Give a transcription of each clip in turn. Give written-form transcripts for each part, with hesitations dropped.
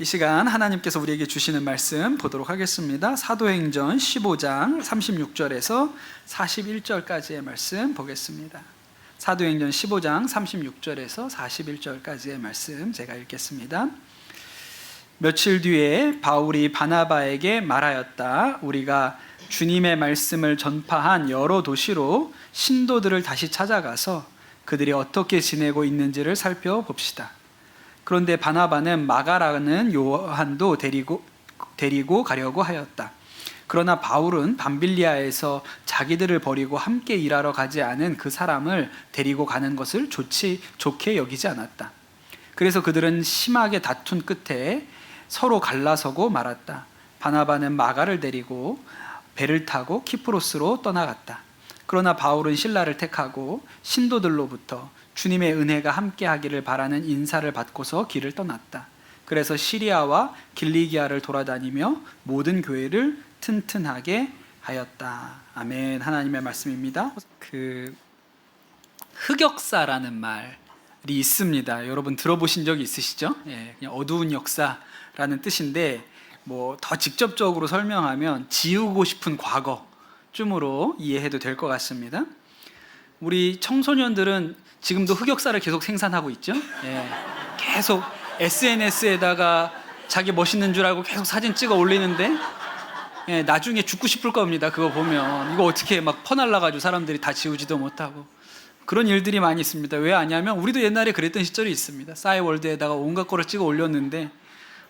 이 시간 하나님께서 우리에게 주시는 말씀 보도록 하겠습니다. 사도행전 15장 36절에서 41절까지의 말씀 보겠습니다. 사도행전 15장 36절에서 41절까지의 말씀 제가 읽겠습니다. 며칠 뒤에 바울이 바나바에게 말하였다. 우리가 주님의 말씀을 전파한 여러 도시로 신도들을 다시 찾아가서 그들이 어떻게 지내고 있는지를 살펴봅시다. 그런데 바나바는 마가라는 요한도 데리고 가려고 하였다. 그러나 바울은 밤빌리아에서 자기들을 버리고 함께 일하러 가지 않은 그 사람을 데리고 가는 것을 좋게 여기지 않았다. 그래서 그들은 심하게 다툰 끝에 서로 갈라서고 말았다. 바나바는 마가를 데리고 배를 타고 키프로스로 떠나갔다. 그러나 바울은 실라를 택하고 신도들로부터 주님의 은혜가 함께하기를 바라는 인사를 받고서 길을 떠났다. 그래서 시리아와 길리기아를 돌아다니며 모든 교회를 튼튼하게 하였다. 아멘. 하나님의 말씀입니다. 흑역사라는 말이 있습니다. 여러분 들어보신 적이 있으시죠? 그냥 어두운 역사라는 뜻인데 더 직접적으로 설명하면 지우고 싶은 과거쯤으로 이해해도 될 것 같습니다. 우리 청소년들은 지금도 흑역사를 계속 생산하고 있죠. 계속 SNS에다가 자기 멋있는 줄 알고 계속 사진 찍어 올리는데 나중에 죽고 싶을 겁니다. 그거 보면 이거 어떻게 막 퍼날라가지고 사람들이 다 지우지도 못하고 그런 일들이 많이 있습니다. 왜 아냐면 우리도 옛날에 그랬던 시절이 있습니다. 싸이월드에다가 온갖 거를 찍어 올렸는데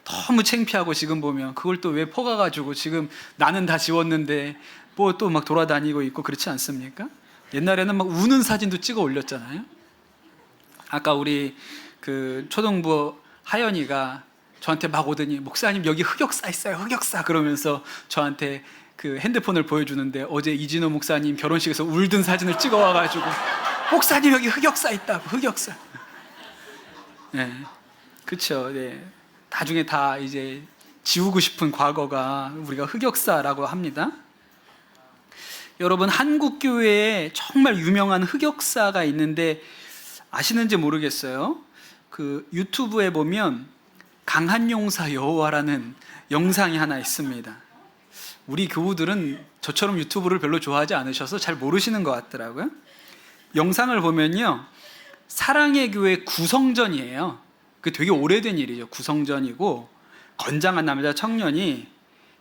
너무 창피하고 지금 보면 그걸 또 왜 퍼가가지고 지금 나는 다 지웠는데 뭐 또 막 돌아다니고 있고 그렇지 않습니까? 옛날에는 막 우는 사진도 찍어 올렸잖아요. 아까 우리 초등부 하연이가 저한테 막 오더니 목사님 여기 흑역사 있어요. 흑역사 그러면서 저한테 핸드폰을 보여주는데 어제 이진호 목사님 결혼식에서 울던 사진을 찍어 와가지고 목사님 여기 흑역사 있다고. 흑역사. 그렇죠. 나중에 다 이제 지우고 싶은 과거가 우리가 흑역사라고 합니다. 여러분 한국 교회에 정말 유명한 흑역사가 있는데 아시는지 모르겠어요. 유튜브에 보면 강한 용사 여호와라는 영상이 하나 있습니다. 우리 교우들은 저처럼 유튜브를 별로 좋아하지 않으셔서 잘 모르시는 것 같더라고요. 영상을 보면요, 사랑의 교회 구성전이에요. 되게 오래된 일이죠. 구성전이고 건장한 남자 청년이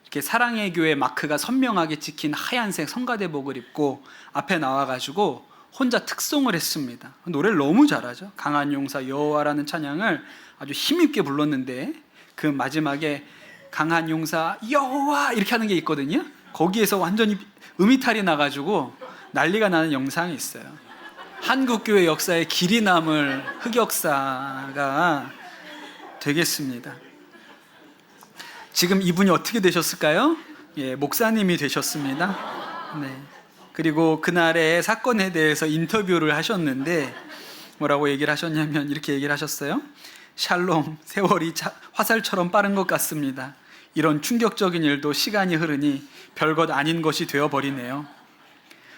이렇게 사랑의 교회 마크가 선명하게 찍힌 하얀색 성가대복을 입고 앞에 나와가지고 혼자 특송을 했습니다. 노래를 너무 잘하죠. 강한 용사 여호와라는 찬양을 아주 힘있게 불렀는데 그 마지막에 강한 용사 여호와 이렇게 하는 게 있거든요. 거기에서 완전히 음이탈이 나가지고 난리가 나는 영상이 있어요. 한국교회 역사에 길이 남을 흑역사가 되겠습니다. 지금 이분이 어떻게 되셨을까요? 목사님이 되셨습니다. 그리고 그날의 사건에 대해서 인터뷰를 하셨는데 뭐라고 얘기를 하셨냐면 이렇게 얘기를 하셨어요. 샬롬, 세월이 화살처럼 빠른 것 같습니다. 이런 충격적인 일도 시간이 흐르니 별것 아닌 것이 되어버리네요.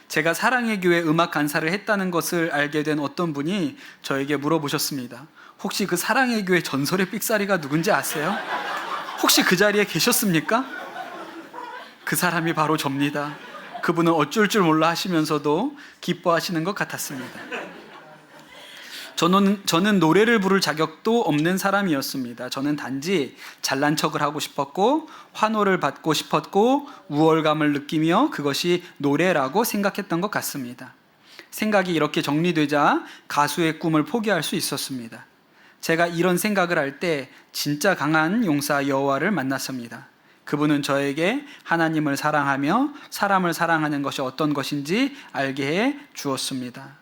제가 사랑의 교회 음악 간사를 했다는 것을 알게 된 어떤 분이 저에게 물어보셨습니다. 혹시 그 사랑의 교회 전설의 삑사리가 누군지 아세요? 혹시 그 자리에 계셨습니까? 그 사람이 바로 접니다. 그분은 어쩔 줄 몰라 하시면서도 기뻐하시는 것 같았습니다. 저는 노래를 부를 자격도 없는 사람이었습니다. 저는 단지 잘난 척을 하고 싶었고 환호를 받고 싶었고 우월감을 느끼며 그것이 노래라고 생각했던 것 같습니다. 생각이 이렇게 정리되자 가수의 꿈을 포기할 수 있었습니다. 제가 이런 생각을 할 때 진짜 강한 용사 여호와를 만났습니다. 그분은 저에게 하나님을 사랑하며 사람을 사랑하는 것이 어떤 것인지 알게 해 주었습니다.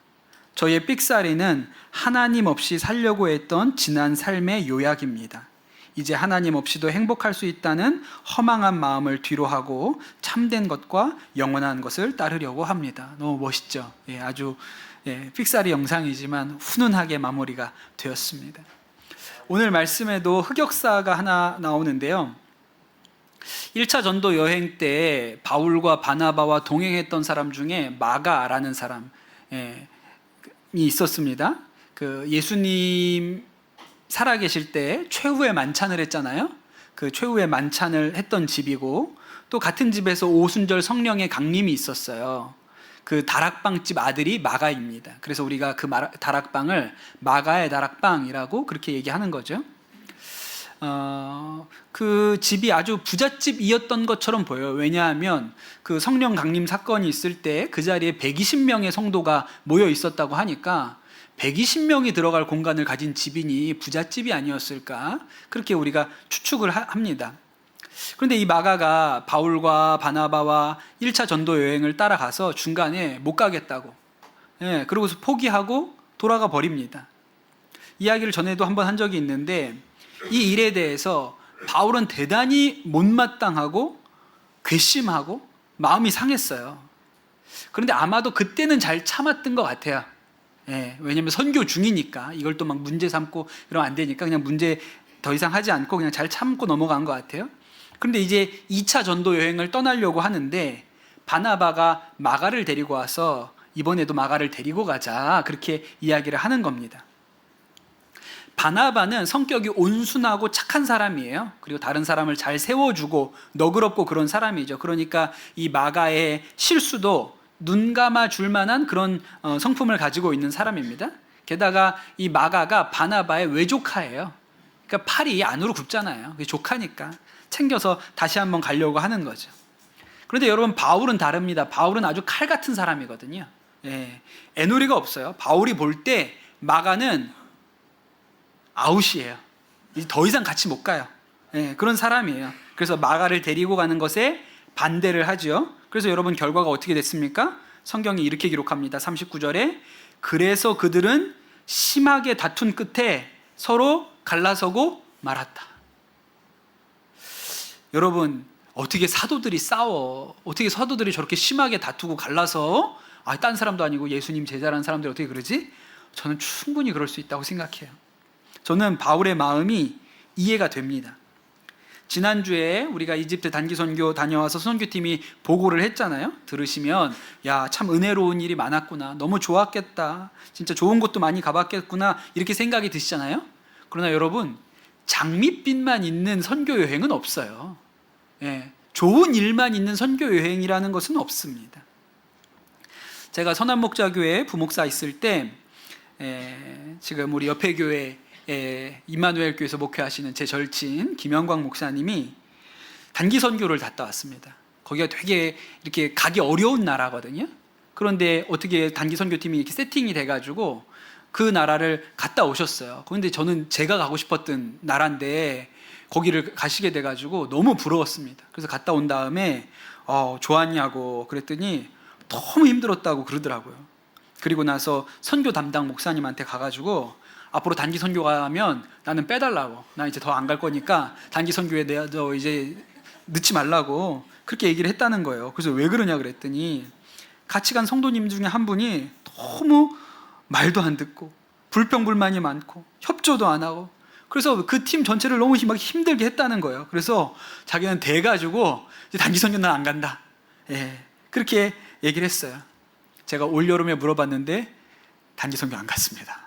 저의 삑사리는 하나님 없이 살려고 했던 지난 삶의 요약입니다. 이제 하나님 없이도 행복할 수 있다는 허망한 마음을 뒤로하고 참된 것과 영원한 것을 따르려고 합니다. 너무 멋있죠? 아주 삑사리 영상이지만 훈훈하게 마무리가 되었습니다. 오늘 말씀에도 흑역사가 하나 나오는데요. 1차 전도 여행 때 바울과 바나바와 동행했던 사람 중에 마가라는 사람이 있었습니다. 예수님 살아계실 때 최후의 만찬을 했잖아요. 그 최후의 만찬을 했던 집이고, 또 같은 집에서 오순절 성령의 강림이 있었어요. 그 다락방집 아들이 마가입니다. 그래서 우리가 그 다락방을 마가의 다락방이라고 그렇게 얘기하는 거죠. 그 집이 아주 부잣집이었던 것처럼 보여요. 왜냐하면 그 성령 강림 사건이 있을 때 그 자리에 120명의 성도가 모여 있었다고 하니까 120명이 들어갈 공간을 가진 집이니 부잣집이 아니었을까, 그렇게 우리가 추측을 합니다. 그런데 이 마가가 바울과 바나바와 1차 전도 여행을 따라가서 중간에 못 가겠다고, 그러고서 포기하고 돌아가 버립니다. 이야기를 전에도 한번 한 적이 있는데, 이 일에 대해서 바울은 대단히 못마땅하고 괘씸하고 마음이 상했어요. 그런데 아마도 그때는 잘 참았던 것 같아요. 왜냐하면 선교 중이니까 이걸 또 막 문제 삼고 이러면 안 되니까 그냥 문제 더 이상 하지 않고 그냥 잘 참고 넘어간 것 같아요. 그런데 이제 2차 전도 여행을 떠나려고 하는데 바나바가 마가를 데리고 와서 이번에도 마가를 데리고 가자, 그렇게 이야기를 하는 겁니다. 바나바는 성격이 온순하고 착한 사람이에요. 그리고 다른 사람을 잘 세워주고 너그럽고 그런 사람이죠. 그러니까 이 마가의 실수도 눈 감아 줄 만한 그런 성품을 가지고 있는 사람입니다. 게다가 이 마가가 바나바의 외조카예요. 그러니까 팔이 안으로 굽잖아요. 그게 조카니까 챙겨서 다시 한번 가려고 하는 거죠. 그런데 여러분, 바울은 다릅니다. 바울은 아주 칼 같은 사람이거든요. 애누리가 없어요. 바울이 볼 때 마가는 아웃이에요. 이제 더 이상 같이 못 가요. 그런 사람이에요. 그래서 마가를 데리고 가는 것에 반대를 하죠. 그래서 여러분, 결과가 어떻게 됐습니까? 성경이 이렇게 기록합니다. 39절에 그래서 그들은 심하게 다툰 끝에 서로 갈라서고 말았다. 여러분, 어떻게 사도들이 싸워? 어떻게 사도들이 저렇게 심하게 다투고 갈라서, 딴 사람도 아니고 예수님 제자라는 사람들이 어떻게 그러지? 저는 충분히 그럴 수 있다고 생각해요. 저는 바울의 마음이 이해가 됩니다. 지난주에 우리가 이집트 단기 선교 다녀와서 선교팀이 보고를 했잖아요. 들으시면 야, 참 은혜로운 일이 많았구나, 너무 좋았겠다, 진짜 좋은 곳도 많이 가봤겠구나, 이렇게 생각이 드시잖아요. 그러나 여러분, 장밋빛만 있는 선교 여행은 없어요. 좋은 일만 있는 선교 여행이라는 것은 없습니다. 제가 선한목자교회 부목사 있을 때 지금 우리 옆에 교회 임마누엘 교회에서 목회하시는 제 절친 김영광 목사님이 단기 선교를 갔다 왔습니다. 거기가 되게 이렇게 가기 어려운 나라거든요. 그런데 어떻게 단기 선교팀이 이렇게 세팅이 돼가지고 그 나라를 갔다 오셨어요. 그런데 저는 제가 가고 싶었던 나라인데 거기를 가시게 돼가지고 너무 부러웠습니다. 그래서 갔다 온 다음에 좋았냐고 그랬더니 너무 힘들었다고 그러더라고요. 그리고 나서 선교 담당 목사님한테 가가지고 앞으로 단기 선교 가면 나는 빼달라고, 나 이제 더 안 갈 거니까 단기 선교에 너 이제 넣지 말라고 그렇게 얘기를 했다는 거예요. 그래서 왜 그러냐 그랬더니 같이 간 성도님 중에 한 분이 너무 말도 안 듣고 불평불만이 많고 협조도 안 하고, 그래서 그 팀 전체를 너무 힘들게 했다는 거예요. 그래서 자기는 돼가지고 이제 단기 선교 난 안 간다, 그렇게 얘기를 했어요. 제가 올 여름에 물어봤는데 단기 선교 안 갔습니다.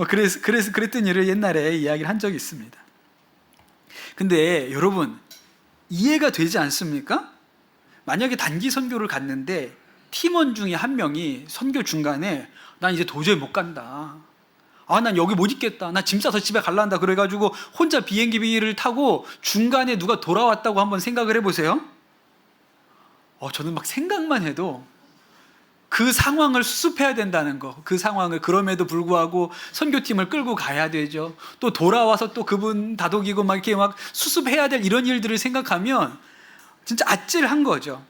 그래서 그랬던 일을 옛날에 이야기를 한 적이 있습니다. 근데 여러분, 이해가 되지 않습니까? 만약에 단기 선교를 갔는데 팀원 중에 한 명이 선교 중간에 난 이제 도저히 못 간다, 난 여기 못 있겠다, 나 짐 싸서 집에 갈란다, 그래가지고 혼자 비행기를 타고 중간에 누가 돌아왔다고 한번 생각을 해보세요. 저는 막 생각만 해도 그 상황을 수습해야 된다는 거, 그 상황을, 그럼에도 불구하고 선교팀을 끌고 가야 되죠. 또 돌아와서 또 그분 다독이고 막 이렇게 막 수습해야 될 이런 일들을 생각하면 진짜 아찔한 거죠.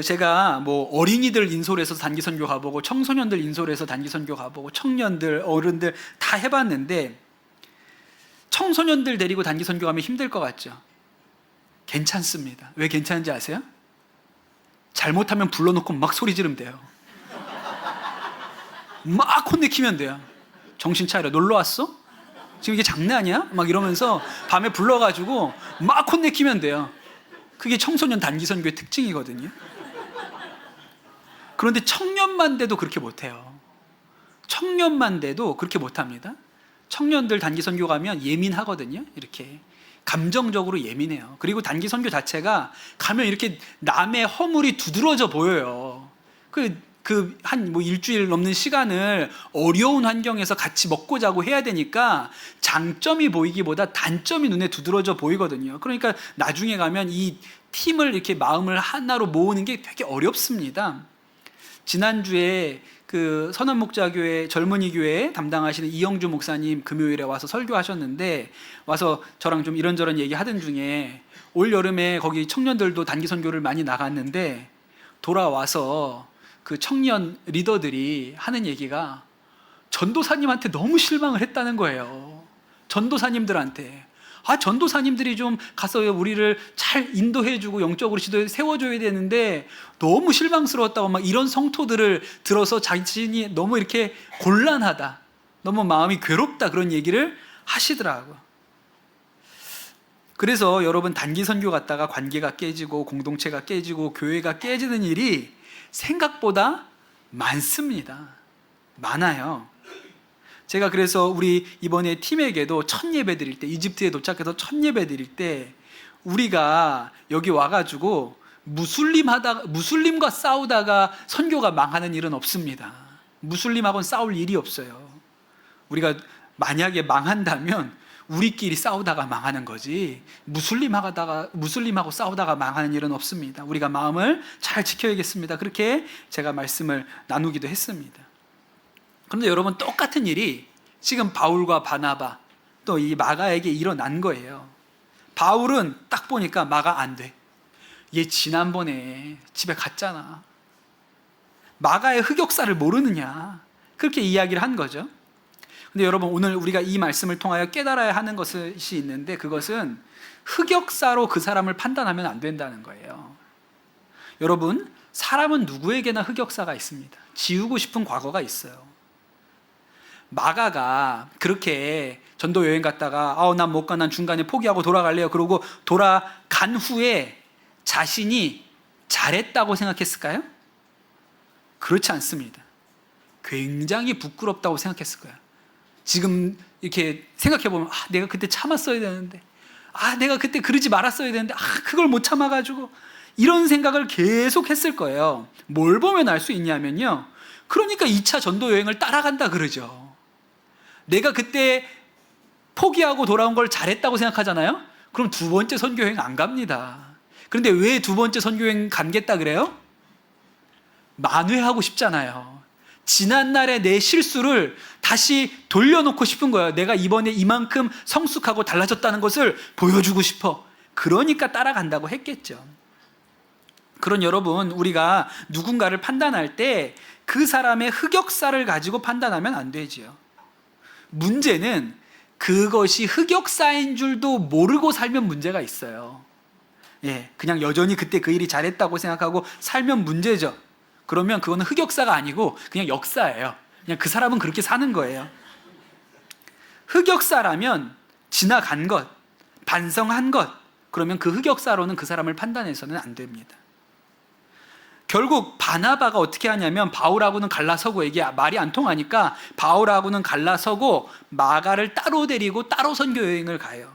제가 뭐 어린이들 인솔해서 단기 선교 가보고 청소년들 인솔해서 단기 선교 가보고 청년들, 어른들 다 해봤는데 청소년들 데리고 단기 선교 가면 힘들 것 같죠? 괜찮습니다. 왜 괜찮은지 아세요? 잘못하면 불러놓고 막 소리 지르면 돼요. 막 혼내키면 돼요. 정신 차려, 놀러 왔어? 지금 이게 장난이야? 막 이러면서 밤에 불러가지고 막 혼내키면 돼요. 그게 청소년 단기 선교의 특징이거든요. 그런데 청년만 돼도 그렇게 못해요. 청년만 돼도 그렇게 못합니다. 청년들 단기 선교 가면 예민하거든요. 이렇게 감정적으로 예민해요. 그리고 단기 선교 자체가 가면 이렇게 남의 허물이 두드러져 보여요. 한 일주일 넘는 시간을 어려운 환경에서 같이 먹고 자고 해야 되니까 장점이 보이기보다 단점이 눈에 두드러져 보이거든요. 그러니까 나중에 가면 이 팀을 이렇게 마음을 하나로 모으는 게 되게 어렵습니다. 지난주에 그 선원목자교회 젊은이 교회 담당하시는 이영주 목사님 금요일에 와서 설교하셨는데, 와서 저랑 좀 이런저런 얘기 하던 중에 올 여름에 거기 청년들도 단기 선교를 많이 나갔는데 돌아와서 그 청년 리더들이 하는 얘기가 전도사님한테 너무 실망을 했다는 거예요. 전도사님들한테. 전도사님들이 좀 가서 우리를 잘 인도해주고 영적으로 세워줘야 되는데 너무 실망스러웠다고 막 이런 성토들을 들어서 자신이 너무 이렇게 곤란하다, 너무 마음이 괴롭다, 그런 얘기를 하시더라고요. 그래서 여러분, 단기 선교 갔다가 관계가 깨지고 공동체가 깨지고 교회가 깨지는 일이 생각보다 많습니다. 많아요. 제가 그래서 우리 이번에 팀에게도 첫 예배 드릴 때, 이집트에 도착해서 첫 예배 드릴 때 우리가 여기 와가지고 무슬림과 싸우다가 선교가 망하는 일은 없습니다. 무슬림하고는 싸울 일이 없어요. 우리가 만약에 망한다면 우리끼리 싸우다가 망하는 거지, 무슬림하고 싸우다가 망하는 일은 없습니다. 우리가 마음을 잘 지켜야겠습니다. 그렇게 제가 말씀을 나누기도 했습니다. 그런데 여러분, 똑같은 일이 지금 바울과 바나바 또 이 마가에게 일어난 거예요. 바울은 딱 보니까 마가 안 돼. 얘 지난번에 집에 갔잖아. 마가의 흑역사를 모르느냐, 그렇게 이야기를 한 거죠. 근데 여러분, 오늘 우리가 이 말씀을 통하여 깨달아야 하는 것이 있는데, 그것은 흑역사로 그 사람을 판단하면 안 된다는 거예요. 여러분, 사람은 누구에게나 흑역사가 있습니다. 지우고 싶은 과거가 있어요. 마가가 그렇게 전도 여행 갔다가 난 못 가, 난 중간에 포기하고 돌아갈래요, 그러고 돌아간 후에 자신이 잘했다고 생각했을까요? 그렇지 않습니다. 굉장히 부끄럽다고 생각했을 거예요. 지금 이렇게 생각해보면 내가 그때 참았어야 되는데, 내가 그때 그러지 말았어야 되는데, 그걸 못 참아가지고, 이런 생각을 계속 했을 거예요. 뭘 보면 알 수 있냐면요, 그러니까 2차 전도 여행을 따라간다 그러죠. 내가 그때 포기하고 돌아온 걸 잘했다고 생각하잖아요. 그럼 두 번째 선교여행 안 갑니다. 그런데 왜 두 번째 선교여행 가겠다 그래요? 만회하고 싶잖아요. 지난날의 내 실수를 다시 돌려놓고 싶은 거예요. 내가 이번에 이만큼 성숙하고 달라졌다는 것을 보여주고 싶어. 그러니까 따라간다고 했겠죠. 그런 여러분, 우리가 누군가를 판단할 때 그 사람의 흑역사를 가지고 판단하면 안 되지요. 문제는 그것이 흑역사인 줄도 모르고 살면 문제가 있어요. 그냥 여전히 그때 그 일이 잘했다고 생각하고 살면 문제죠. 그러면 그거는 흑역사가 아니고 그냥 역사예요. 그냥 그 사람은 그렇게 사는 거예요. 흑역사라면 지나간 것, 반성한 것, 그러면 그 흑역사로는 그 사람을 판단해서는 안 됩니다. 결국 바나바가 어떻게 하냐면, 바울하고는 갈라서고, 이게 말이 안 통하니까 바울하고는 갈라서고 마가를 따로 데리고 따로 선교 여행을 가요.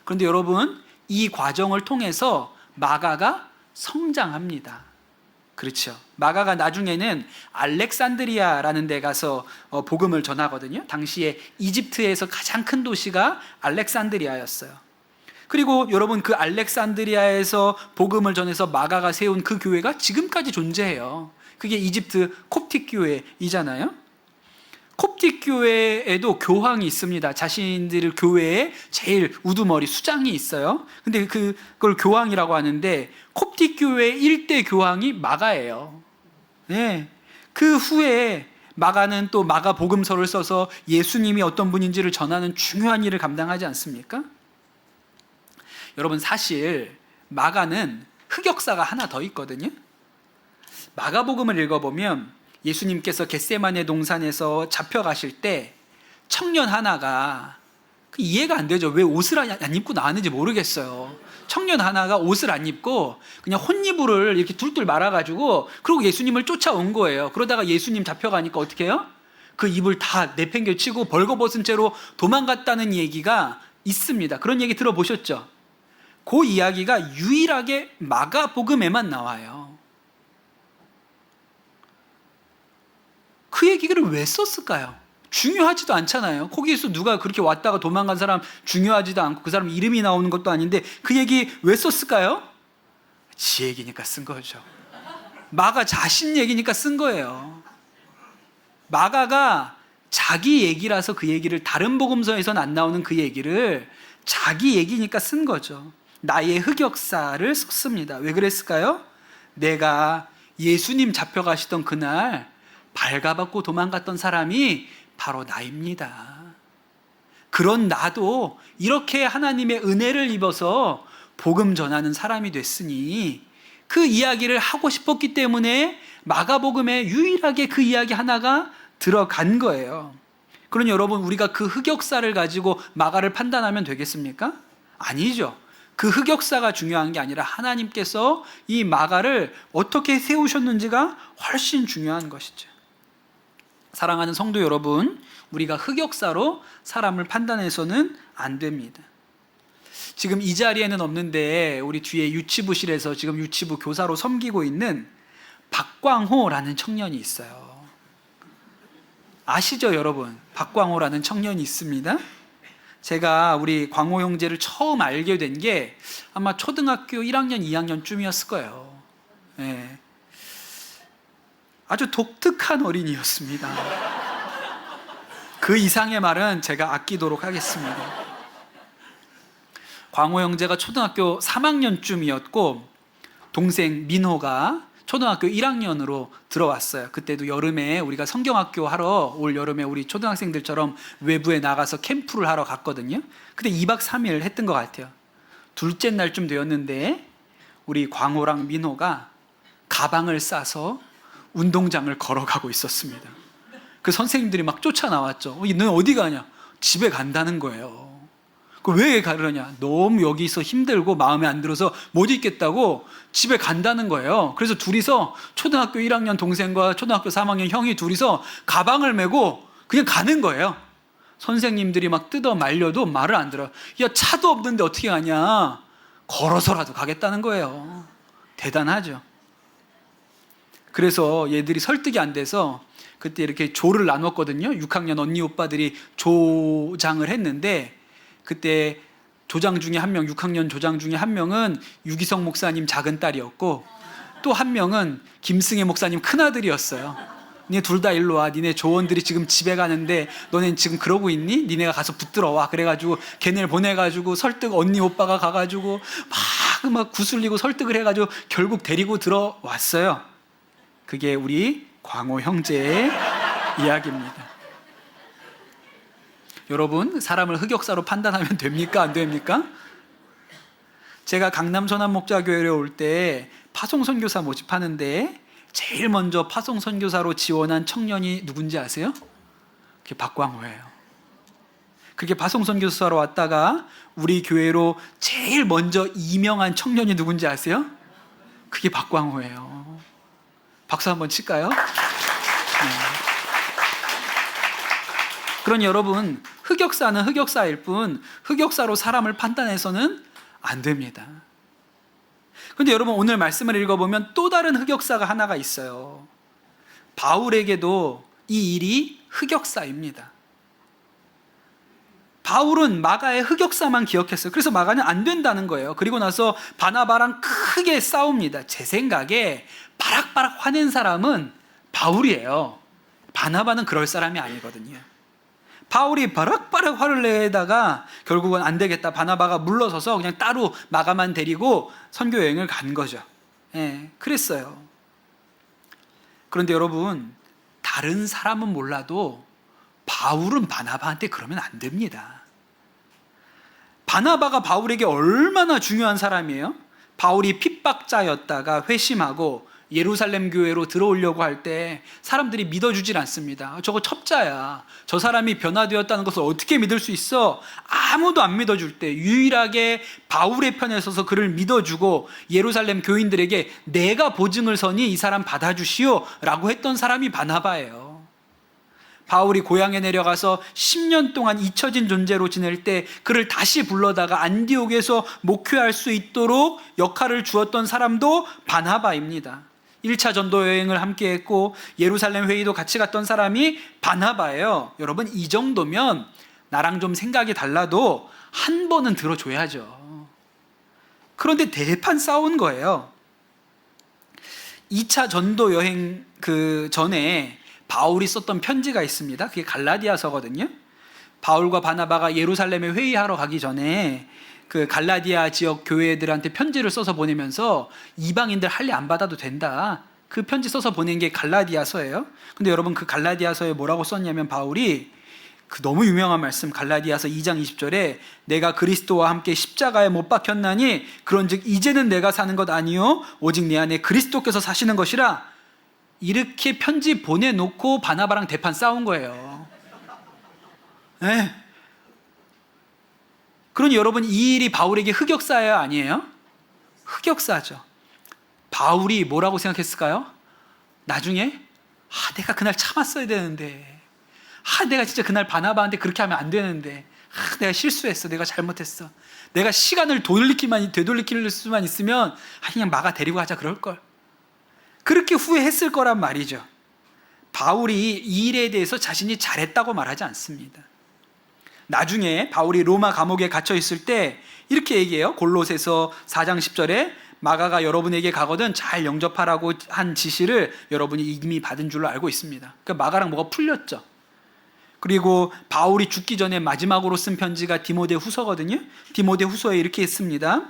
그런데 여러분, 이 과정을 통해서 마가가 성장합니다. 그렇죠. 마가가 나중에는 알렉산드리아라는 데 가서 복음을 전하거든요. 당시에 이집트에서 가장 큰 도시가 알렉산드리아였어요. 그리고 여러분, 그 알렉산드리아에서 복음을 전해서 마가가 세운 그 교회가 지금까지 존재해요. 그게 이집트 콥틱 교회이잖아요. 콥틱 교회에도 교황이 있습니다. 자신들 교회에 제일 우두머리 수장이 있어요. 근데 그걸 교황이라고 하는데, 콥틱 교회의 1대 교황이 마가예요. 그 후에 마가는 또 마가 복음서를 써서 예수님이 어떤 분인지를 전하는 중요한 일을 감당하지 않습니까? 여러분, 사실 마가는 흑역사가 하나 더 있거든요. 마가복음을 읽어보면 예수님께서 겟세마네 동산에서 잡혀가실 때 청년 하나가, 이해가 안 되죠. 왜 옷을 안 입고 나왔는지 모르겠어요. 청년 하나가 옷을 안 입고 그냥 혼이불을 이렇게 둘둘 말아가지고 그리고 예수님을 쫓아온 거예요. 그러다가 예수님 잡혀가니까 어떻게 해요? 그 입을 다 내팽개치고 벌거벗은 채로 도망갔다는 얘기가 있습니다. 그런 얘기 들어보셨죠? 그 이야기가 유일하게 마가복음에만 나와요. 그 얘기를 왜 썼을까요? 중요하지도 않잖아요. 거기에서 누가 그렇게 왔다가 도망간 사람 중요하지도 않고 그 사람 이름이 나오는 것도 아닌데 그 얘기 왜 썼을까요? 지 얘기니까 쓴 거죠. 마가 자신 얘기니까 쓴 거예요. 마가가 자기 얘기라서 그 얘기를, 다른 복음서에서는 안 나오는 그 얘기를 자기 얘기니까 쓴 거죠. 나의 흑역사를 썼습니다. 왜 그랬을까요? 내가 예수님 잡혀가시던 그날 발가벗고 도망갔던 사람이 바로 나입니다. 그런 나도 이렇게 하나님의 은혜를 입어서 복음 전하는 사람이 됐으니 그 이야기를 하고 싶었기 때문에 마가복음에 유일하게 그 이야기 하나가 들어간 거예요. 그럼 여러분, 우리가 그 흑역사를 가지고 마가를 판단하면 되겠습니까? 아니죠. 그 흑역사가 중요한 게 아니라 하나님께서 이 마가를 어떻게 세우셨는지가 훨씬 중요한 것이죠. 사랑하는 성도 여러분, 우리가 흑역사로 사람을 판단해서는 안 됩니다. 지금 이 자리에는 없는데 우리 뒤에 유치부실에서 지금 유치부 교사로 섬기고 있는 박광호라는 청년이 있어요. 아시죠, 여러분? 박광호라는 청년이 있습니다. 제가 우리 광호 형제를 처음 알게 된 게 아마 초등학교 1학년, 2학년쯤이었을 거예요. 네. 아주 독특한 어린이였습니다. 그 이상의 말은 제가 아끼도록 하겠습니다. 광호 형제가 초등학교 3학년쯤이었고 동생 민호가 초등학교 1학년으로 들어왔어요. 그때도 여름에 우리가 성경학교 하러 올 여름에 우리 초등학생들처럼 외부에 나가서 캠프를 하러 갔거든요. 그때 2박 3일 했던 것 같아요. 둘째 날쯤 되었는데 우리 광호랑 민호가 가방을 싸서 운동장을 걸어가고 있었습니다. 그 선생님들이 막 쫓아나왔죠. 너는 어디 가냐? 집에 간다는 거예요. 왜 가려냐? 너무 여기서 힘들고 마음에 안 들어서 못 있겠다고 집에 간다는 거예요. 그래서 둘이서, 초등학교 1학년 동생과 초등학교 3학년 형이 둘이서 가방을 메고 그냥 가는 거예요. 선생님들이 막 뜯어 말려도 말을 안 들어요. 야, 차도 없는데 어떻게 가냐? 걸어서라도 가겠다는 거예요. 대단하죠. 그래서 얘들이 설득이 안 돼서 그때 이렇게 조를 나눴거든요. 6학년 언니 오빠들이 조장을 했는데, 그때 조장 중에 한 명, 6학년 조장 중에 한 명은 유기성 목사님 작은 딸이었고 또 한 명은 김승혜 목사님 큰아들이었어요. 니네 둘 다 일로 와. 니네 조원들이 지금 집에 가는데 너넨 지금 그러고 있니? 니네가 가서 붙들어 와. 그래가지고 걔네를 보내가지고 설득, 언니 오빠가 가가지고 막 구슬리고 설득을 해가지고 결국 데리고 들어왔어요. 그게 우리 광호 형제의 이야기입니다. 여러분, 사람을 흑역사로 판단하면 됩니까? 안 됩니까? 제가 강남 소남목자교회에 올 때 파송선교사 모집하는데 제일 먼저 파송선교사로 지원한 청년이 누군지 아세요? 그게 박광호예요. 그게 파송선교사로 왔다가 우리 교회로 제일 먼저 임명한 청년이 누군지 아세요? 그게 박광호예요. 박수 한번 칠까요? 네. 그러니 여러분, 흑역사는 흑역사일 뿐 흑역사로 사람을 판단해서는 안 됩니다. 그런데 여러분, 오늘 말씀을 읽어보면 또 다른 흑역사가 하나가 있어요. 바울에게도 이 일이 흑역사입니다. 바울은 마가의 흑역사만 기억했어요. 그래서 마가는 안 된다는 거예요. 그리고 나서 바나바랑 크게 싸웁니다. 제 생각에 바락바락 화낸 사람은 바울이에요. 바나바는 그럴 사람이 아니거든요. 바울이 바락바락 화를 내다가 결국은 안 되겠다, 바나바가 물러서서 그냥 따로 마가만 데리고 선교 여행을 간 거죠. 예, 그랬어요. 그런데 여러분, 다른 사람은 몰라도 바울은 바나바한테 그러면 안 됩니다. 바나바가 바울에게 얼마나 중요한 사람이에요? 바울이 핍박자였다가 회심하고 예루살렘 교회로 들어오려고 할 때 사람들이 믿어주질 않습니다. 저거 첩자야. 저 사람이 변화되었다는 것을 어떻게 믿을 수 있어? 아무도 안 믿어줄 때 유일하게 바울의 편에 서서 그를 믿어주고 예루살렘 교인들에게 내가 보증을 서니 이 사람 받아주시오 라고 했던 사람이 바나바예요. 바울이 고향에 내려가서 10년 동안 잊혀진 존재로 지낼 때 그를 다시 불러다가 안디옥에서 목회할 수 있도록 역할을 주었던 사람도 바나바입니다. 1차 전도 여행을 함께 했고 예루살렘 회의도 같이 갔던 사람이 바나바예요. 여러분, 이 정도면 나랑 좀 생각이 달라도 한 번은 들어줘야죠. 그런데 대판 싸운 거예요. 2차 전도 여행 그 전에 바울이 썼던 편지가 있습니다. 그게 갈라디아서거든요. 바울과 바나바가 예루살렘에 회의하러 가기 전에 그 갈라디아 지역 교회들한테 편지를 써서 보내면서 이방인들 할례 안 받아도 된다. 그 편지 써서 보낸 게 갈라디아서예요. 근데 여러분, 그 갈라디아서에 뭐라고 썼냐면 바울이 그 너무 유명한 말씀, 갈라디아서 2장 20절에 내가 그리스도와 함께 십자가에 못 박혔나니 그런즉 이제는 내가 사는 것 아니요 오직 내 안에 그리스도께서 사시는 것이라. 이렇게 편지 보내놓고 바나바랑 대판 싸운 거예요. 네. 그러니 여러분, 이 일이 바울에게 흑역사예요, 아니에요? 흑역사죠. 바울이 뭐라고 생각했을까요? 나중에 내가 그날 참았어야 되는데, 내가 진짜 그날 바나바한테 그렇게 하면 안 되는데, 내가 실수했어, 내가 잘못했어, 내가 시간을 되돌릴 수만 있으면 그냥 마가 데리고 가자 그럴걸. 그렇게 후회했을 거란 말이죠. 바울이 이 일에 대해서 자신이 잘했다고 말하지 않습니다. 나중에 바울이 로마 감옥에 갇혀 있을 때 이렇게 얘기해요. 골로새서 4장 10절에 마가가 여러분에게 가거든 잘 영접하라고 한 지시를 여러분이 이미 받은 줄로 알고 있습니다. 그러니까 마가랑 뭐가 풀렸죠. 그리고 바울이 죽기 전에 마지막으로 쓴 편지가 디모데후서거든요. 디모데후서에 이렇게 했습니다.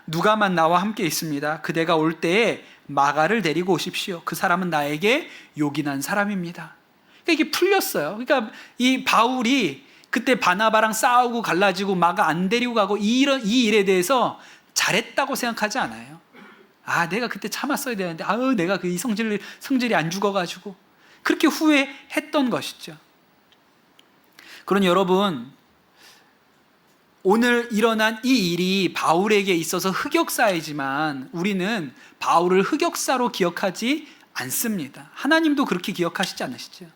누가만 나와 함께 있습니다. 그대가 올 때에 마가를 데리고 오십시오. 그 사람은 나에게 요긴한 사람입니다. 그러니까 이게 풀렸어요. 그러니까 이 바울이 그때 바나바랑 싸우고 갈라지고 마가 안 데리고 가고 이 일에 대해서 잘했다고 생각하지 않아요. 내가 그때 참았어야 되는데, 내가 이 성질이 안 죽어가지고 그렇게 후회했던 것이죠. 그러니 여러분, 오늘 일어난 이 일이 바울에게 있어서 흑역사이지만 우리는 바울을 흑역사로 기억하지 않습니다. 하나님도 그렇게 기억하시지 않으시죠?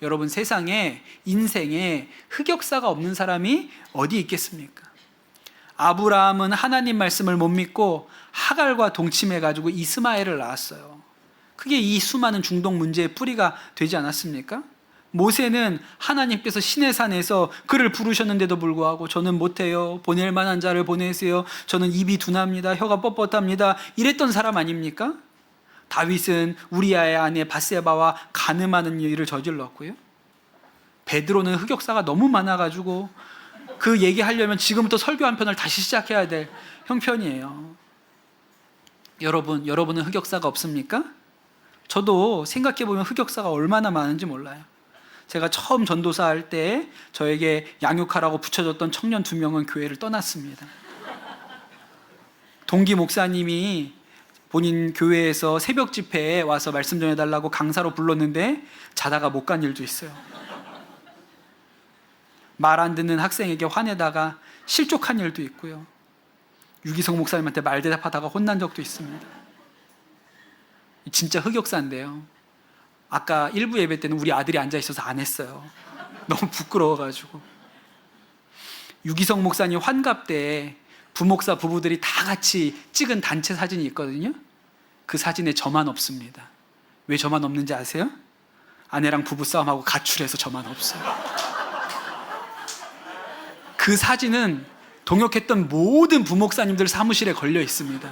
여러분, 세상에, 인생에 흑역사가 없는 사람이 어디 있겠습니까? 아브라함은 하나님 말씀을 못 믿고 하갈과 동침해가지고 이스마엘을 낳았어요. 그게 이 수많은 중동 문제의 뿌리가 되지 않았습니까? 모세는 하나님께서 시내산에서 그를 부르셨는데도 불구하고 저는 못해요, 보낼 만한 자를 보내세요, 저는 입이 둔합니다, 혀가 뻣뻣합니다, 이랬던 사람 아닙니까? 다윗은 우리아의 아내 바세바와 간음하는 일을 저질렀고요. 베드로는 흑역사가 너무 많아가지고 그 얘기하려면 지금부터 설교 한 편을 다시 시작해야 될 형편이에요. 여러분은 흑역사가 없습니까? 저도 생각해보면 흑역사가 얼마나 많은지 몰라요. 제가 처음 전도사 할 때 저에게 양육하라고 붙여줬던 청년 2명은 교회를 떠났습니다. 동기 목사님이 본인 교회에서 새벽 집회에 와서 말씀 전해달라고 강사로 불렀는데 자다가 못 간 일도 있어요. 말 안 듣는 학생에게 화내다가 실족한 일도 있고요. 유기성 목사님한테 말 대답하다가 혼난 적도 있습니다. 진짜 흑역사인데요. 아까 일부 예배 때는 우리 아들이 앉아있어서 안 했어요. 너무 부끄러워가지고. 유기성 목사님 환갑 때 부목사 부부들이 다 같이 찍은 단체 사진이 있거든요. 그 사진에 저만 없습니다. 왜 저만 없는지 아세요? 아내랑 부부싸움하고 가출해서 저만 없어요. 그 사진은 동역했던 모든 부목사님들 사무실에 걸려 있습니다.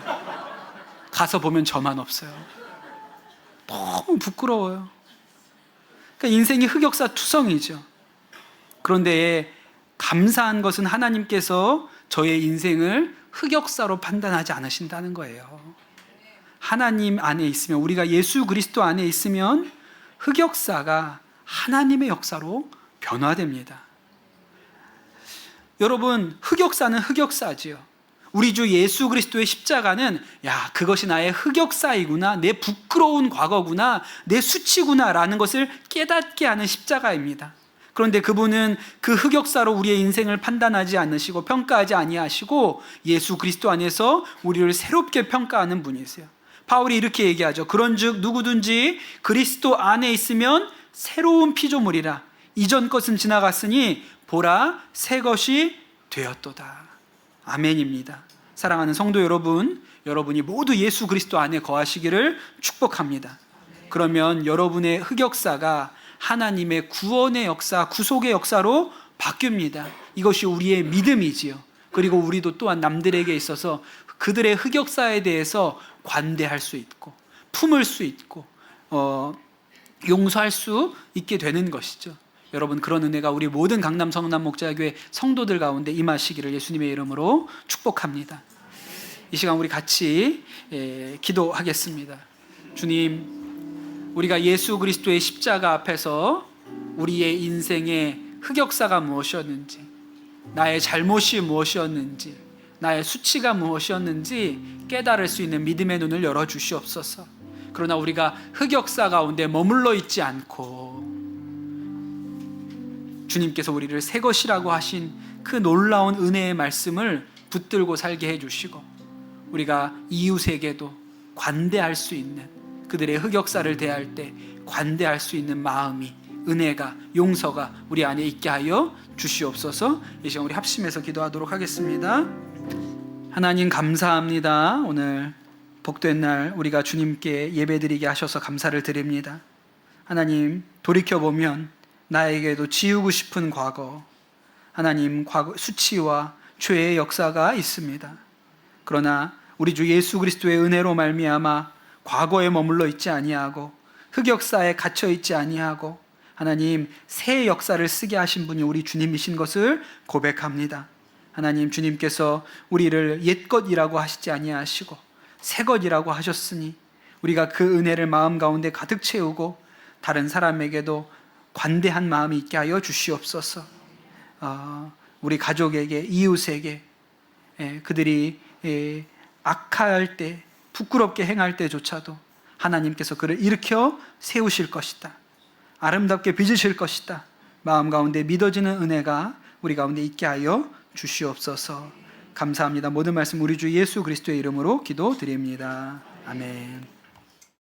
가서 보면 저만 없어요. 너무 부끄러워요. 그러니까 인생이 흑역사 투성이죠. 그런데 감사한 것은 하나님께서 저의 인생을 흑역사로 판단하지 않으신다는 거예요. 하나님 안에 있으면, 우리가 예수 그리스도 안에 있으면 흑역사가 하나님의 역사로 변화됩니다. 여러분, 흑역사는 흑역사지요. 우리 주 예수 그리스도의 십자가는 그것이 나의 흑역사이구나, 내 부끄러운 과거구나, 내 수치구나 라는 것을 깨닫게 하는 십자가입니다. 그런데 그분은 그 흑역사로 우리의 인생을 판단하지 않으시고 평가하지 아니하시고 예수 그리스도 안에서 우리를 새롭게 평가하는 분이세요. 바울이 이렇게 얘기하죠. 그런즉 누구든지 그리스도 안에 있으면 새로운 피조물이라. 이전 것은 지나갔으니 보라 새 것이 되었도다. 아멘입니다. 사랑하는 성도 여러분, 여러분이 모두 예수 그리스도 안에 거하시기를 축복합니다. 그러면 여러분의 흑역사가 하나님의 구원의 역사, 구속의 역사로 바뀝니다. 이것이 우리의 믿음이지요. 그리고 우리도 또한 남들에게 있어서 그들의 흑역사에 대해서 관대할 수 있고 품을 수 있고 용서할 수 있게 되는 것이죠. 여러분, 그런 은혜가 우리 모든 강남 성남 목자교회 성도들 가운데 임하시기를 예수님의 이름으로 축복합니다. 이 시간 우리 같이 기도하겠습니다. 주님, 우리가 예수 그리스도의 십자가 앞에서 우리의 인생의 흑역사가 무엇이었는지, 나의 잘못이 무엇이었는지, 나의 수치가 무엇이었는지 깨달을 수 있는 믿음의 눈을 열어주시옵소서. 그러나 우리가 흑역사 가운데 머물러 있지 않고 주님께서 우리를 새 것이라고 하신 그 놀라운 은혜의 말씀을 붙들고 살게 해주시고, 우리가 이웃에게도 관대할 수 있는, 그들의 흑역사를 대할 때 관대할 수 있는 마음이, 은혜가, 용서가 우리 안에 있게 하여 주시옵소서. 이 시간 우리 합심해서 기도하도록 하겠습니다. 하나님 감사합니다. 오늘 복된 날 우리가 주님께 예배드리게 하셔서 감사를 드립니다. 하나님, 돌이켜보면 나에게도 지우고 싶은 과거, 하나님, 과거 수치와 죄의 역사가 있습니다. 그러나 우리 주 예수 그리스도의 은혜로 말미암아 과거에 머물러 있지 아니하고 흑역사에 갇혀 있지 아니하고 하나님, 새 역사를 쓰게 하신 분이 우리 주님이신 것을 고백합니다. 하나님, 주님께서 우리를 옛것이라고 하시지 아니하시고 새것이라고 하셨으니 우리가 그 은혜를 마음 가운데 가득 채우고 다른 사람에게도 관대한 마음이 있게 하여 주시옵소서. 우리 가족에게, 이웃에게 그들이 악할 때, 부끄럽게 행할 때조차도 하나님께서 그를 일으켜 세우실 것이다, 아름답게 빚으실 것이다, 마음 가운데 믿어지는 은혜가 우리 가운데 있게 하여 주시옵소서. 감사합니다. 모든 말씀 우리 주 예수 그리스도의 이름으로 기도드립니다. 아멘.